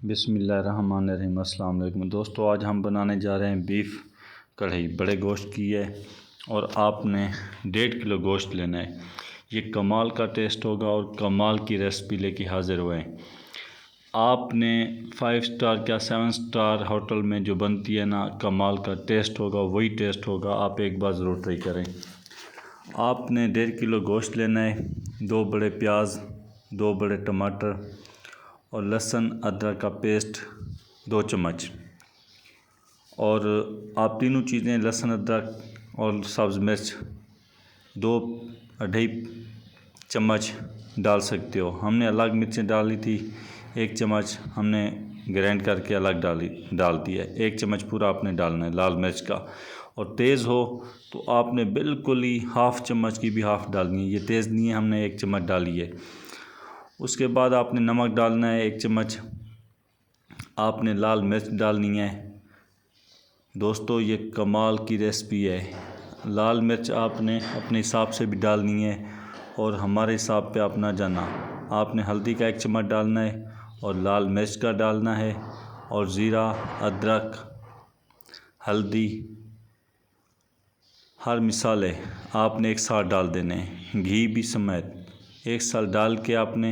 बिस्मिल्लाहिर्रहमानिर्रहीम। अस्सलाम वालेकुम दोस्तों, आज हम बनाने जा रहे हैं बीफ कढ़ाई। बड़े गोश्त की है और आपने 1.5 किलो गोश्त लेना है। ये कमाल का टेस्ट होगा और कमाल की रेसिपी लेके हाज़िर हुए हैं। आपने 5 स्टार क्या 7 स्टार होटल में जो बनती है ना, कमाल का टेस्ट होगा, वही टेस्ट होगा। आप एक बार ज़रूर ट्राई करें। आपने 1.5 किलो गोश्त लेना है, 2 बड़े प्याज, 2 बड़े टमाटर और लहसुन अदरक का पेस्ट 2 चम्मच। और आप तीनों चीज़ें लहसुन अदरक और सब्ज़ मिर्च 2-2.5 चम्मच डाल सकते हो। हमने अलग मिर्चें डाली थी, 1 चम्मच हमने ग्राइंड करके अलग डाल दिया है। 1 चम्मच पूरा आपने डालना है लाल मिर्च का। और तेज़ हो तो आपने बिल्कुल ही हाफ़ चम्मच की भी हाफ़ डालनी है। ये तेज़ नहीं है, हमने 1 चम्मच डाली है। उसके बाद आपने नमक डालना है 1 चम्मच। आपने लाल मिर्च डालनी है। दोस्तों, ये कमाल की रेसिपी है। लाल मिर्च आपने अपने हिसाब से भी डालनी है और हमारे हिसाब पे आप ना जाना। आपने हल्दी का 1 चम्मच डालना है और लाल मिर्च का डालना है और ज़ीरा, अदरक, हल्दी, हर मिसाले आपने एक साथ डाल देने हैं, घी भी समेत एक साथ डाल के आपने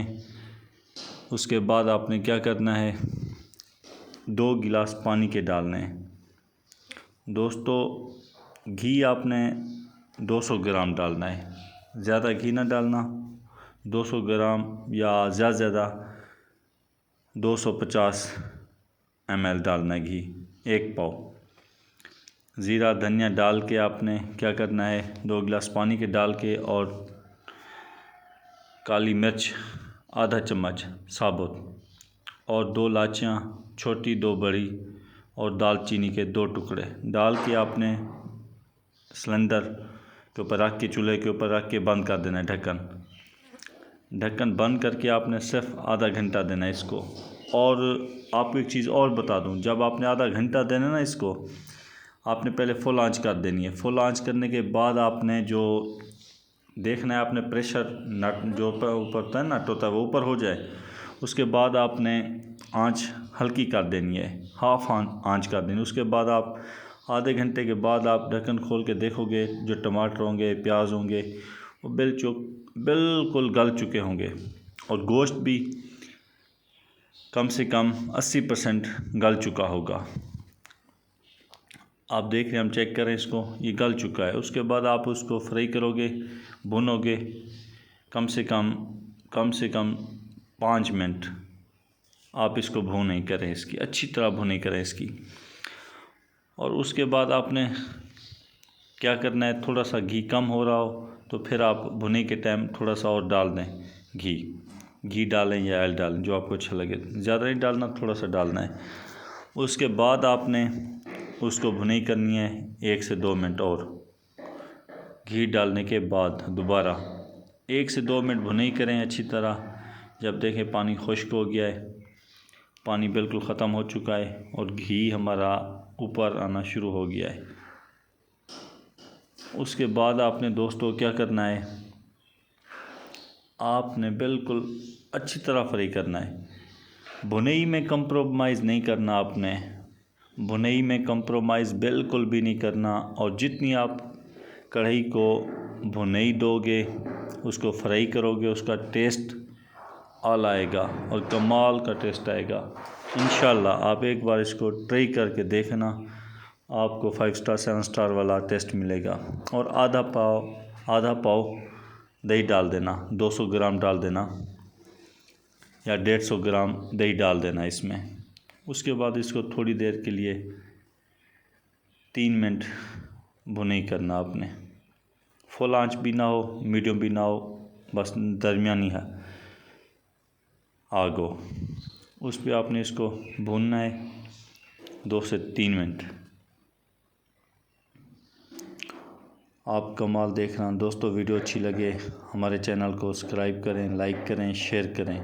उसके बाद आपने क्या करना है, 2 गिलास पानी के डालने हैं। दोस्तों, घी आपने 200 ग्राम डालना है, ज़्यादा घी ना डालना। 200 ग्राम या ज़्यादा 250 ml डालना है घी, 1 पाव। ज़ीरा धनिया डाल के आपने क्या करना है, 2 गिलास पानी के डाल के और काली मिर्च आधा चम्मच साबुत और 2 इलायचियाँ छोटी, 2 बड़ी और दालचीनी के 2 टुकड़े डाल के आपने सिलेंडर के ऊपर रख के, चूल्हे के ऊपर रख के बंद कर देना है। ढक्कन बंद करके आपने सिर्फ आधा घंटा देना है इसको। और आपको एक चीज़ और बता दूं, जब आपने आधा घंटा देना ना इसको, आपने पहले फुल आंच कर देनी है। फुल आंच करने के बाद आपने जो देखना है, आपने प्रेशर नट जो ऊपर होता है नट होता है वो ऊपर हो जाए। उसके बाद आपने आंच हल्की कर देनी है, हाफ आंच कर देनी है। उसके बाद आप आधे घंटे के बाद आप ढक्कन खोल के देखोगे, जो टमाटर होंगे, प्याज होंगे, वो बिल्कुल गल चुके होंगे और गोश्त भी कम से कम 80% गल चुका होगा। आप देख रहे हैं, हम चेक करें इसको, ये गल चुका है। उसके बाद आप उसको फ्राई करोगे, भुनोगे कम से कम 5 मिनट। आप इसको भुनाई करें, इसकी अच्छी तरह भुनाई करें इसकी। और उसके बाद आपने क्या करना है, थोड़ा सा घी कम हो रहा हो तो फिर आप भुने के टाइम थोड़ा सा और डाल दें। घी डालें या ऑयल डालें, जो आपको अच्छा लगे। ज़्यादा नहीं डालना, थोड़ा सा डालना है। उसके बाद आपने उसको भुनाई करनी है 1 से 2 मिनट और। घी डालने के बाद दोबारा 1 से 2 मिनट भुनाई करें अच्छी तरह। जब देखें पानी खुश्क हो गया है, पानी बिल्कुल ख़त्म हो चुका है और घी हमारा ऊपर आना शुरू हो गया है, उसके बाद आपने दोस्तों क्या करना है, आपने बिल्कुल अच्छी तरह फ्राई करना है। भुनाई में कंप्रोमाइज़ नहीं करना आपने, भुनाई में कंप्रोमाइज़ बिल्कुल भी नहीं करना। और जितनी आप कढ़ाई को भुनाई दोगे, उसको फ्राई करोगे, उसका टेस्ट आला आएगा और कमाल का टेस्ट आएगा। इंशाल्लाह आप एक बार इसको ट्राई करके देखना, आपको 5 स्टार 7 स्टार वाला टेस्ट मिलेगा। और आधा पाव दही डाल देना, 200 ग्राम डाल देना या 150 ग्राम दही डाल देना इसमें। उसके बाद इसको थोड़ी देर के लिए 3 मिनट भुनाई करना आपने। फुल आंच भी ना हो, मीडियम भी ना हो, बस दरमियानी है आग हो। उस पर आपने इसको भूनना है 2 से 3 मिनट। आप कमाल देख रहे हैं दोस्तों। वीडियो अच्छी लगे हमारे चैनल को सब्सक्राइब करें, लाइक करें, शेयर करें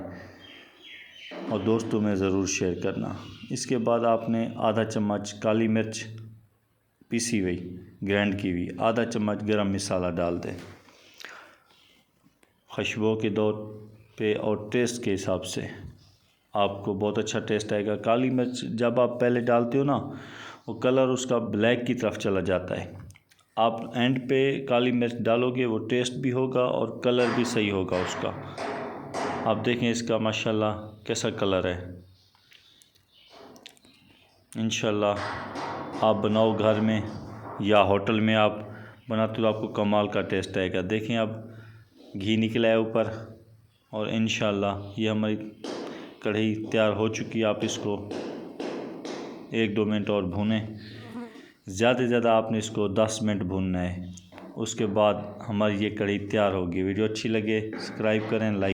और दोस्तों में ज़रूर शेयर करना। इसके बाद आपने आधा चम्मच काली मिर्च पीसी हुई, ग्राइंड की हुई, आधा चम्मच गरम मसाला डाल दें खुशबू के तौर पे और टेस्ट के हिसाब से। आपको बहुत अच्छा टेस्ट आएगा। काली मिर्च जब आप पहले डालते हो ना, वो कलर उसका ब्लैक की तरफ चला जाता है। आप एंड पे काली मिर्च डालोगे, वो टेस्ट भी होगा और कलर भी सही होगा उसका। आप देखें इसका माशाल्लाह कैसा कलर है। इंशाल्लाह आप बनाओ घर में या होटल में आप बनाते हो तो आपको कमाल का टेस्ट आएगा। देखें अब घी निकला है ऊपर, और इंशाल्लाह ये हमारी कढ़ाई तैयार हो चुकी है। आप इसको 1-2 मिनट और भूनें। ज़्यादा से ज़्यादा आपने इसको 10 मिनट भूनना है। उसके बाद हमारी ये कढ़ाई तैयार होगी। वीडियो अच्छी लगे सब्सक्राइब करें, लाइक